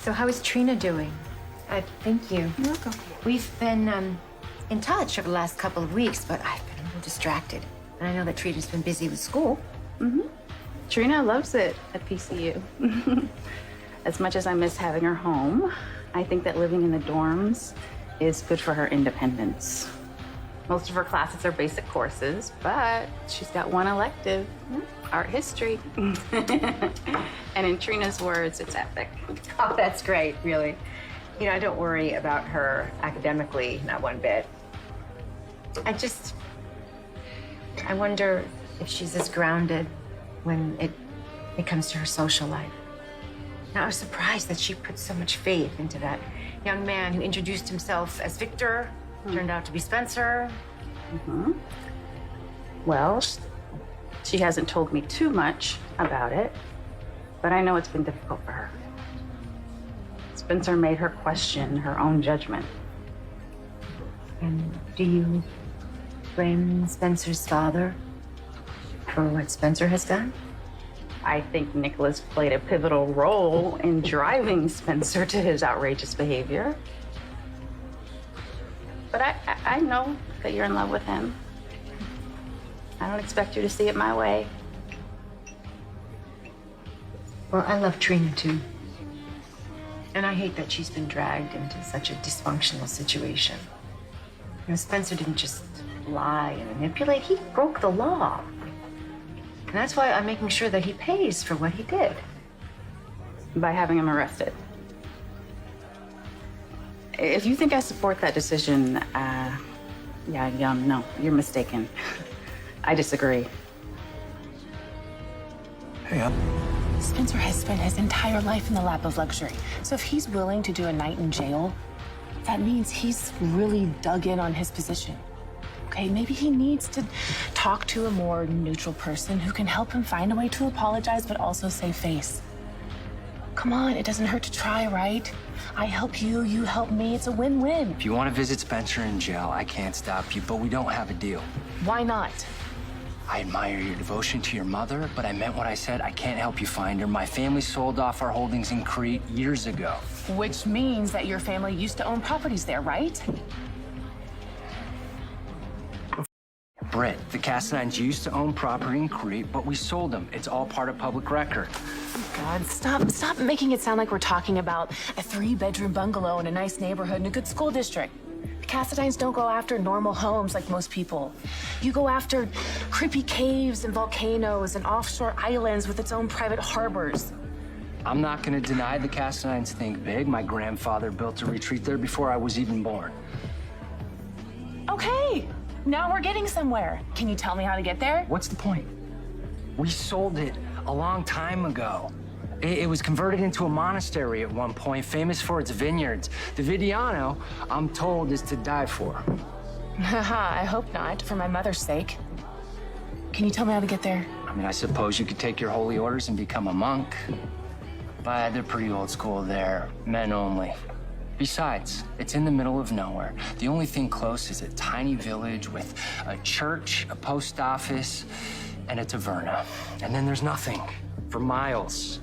So how is Trina doing? Thank you. You're welcome. We've been in touch over the last couple of weeks, but I've been a little distracted. And I know that Trina's been busy with school. Mm-hmm. Trina loves it at PCU. As much as I miss having her home, I think that living in the dorms is good for her independence. Most of her classes are basic courses, but she's got one elective, art history. And in Trina's words, it's epic. Oh, that's great, really. You know, I don't worry about her academically, not one bit. I wonder if she's as grounded when it comes to her social life. Now, I was surprised that she put so much faith into that young man who introduced himself as Victor, turned out to be Spencer. Mm-hmm. Well, she hasn't told me too much about it, but I know it's been difficult for her. Spencer made her question her own judgment. And do you blame Spencer's father for what Spencer has done? I think Nikolas played a pivotal role in driving Spencer to his outrageous behavior. But I know that you're in love with him. I don't expect you to see it my way. Well, I love Trina, too. And I hate that she's been dragged into such a dysfunctional situation. You know, Spencer didn't just lie and manipulate, he broke the law. And that's why I'm making sure that he pays for what he did. By having him arrested. If you think I support that decision, no, you're mistaken. I disagree. Hey, Spencer has spent his entire life in the lap of luxury. So if he's willing to do a night in jail, that means he's really dug in on his position. Okay, maybe he needs to talk to a more neutral person who can help him find a way to apologize, but also save face. Come on, it doesn't hurt to try, right? I help you, you help me. It's a win-win. if you want to visit Spencer in jail, I can't stop you, but we don't have a deal. Why not? I admire your devotion to your mother, but I meant what I said. I can't help you find her. My family sold off our holdings in Crete years ago. Which means that your family used to own properties there, right? Britt, the Cassadines used to own property in Crete, but we sold them. It's all part of public record. God, stop making it sound like we're talking about a 3-bedroom bungalow in a nice neighborhood in a good school district. The Cassadines don't go after normal homes like most people. You go after creepy caves and volcanoes and offshore islands with its own private harbors. I'm not going to deny the Cassadines think big. My grandfather built a retreat there before I was even born. Okay, now we're getting somewhere. Can you tell me how to get there? What's the point? We sold it a long time ago. It was converted into a monastery at one point, famous for its vineyards. The Vidiano, I'm told, is to die for. Haha, I hope not, for my mother's sake. Can you tell me how to get there? I mean, I suppose you could take your holy orders and become a monk. But they're pretty old school there, men only. Besides, it's in the middle of nowhere. The only thing close is a tiny village with a church, a post office, and a taverna. And then there's nothing for miles.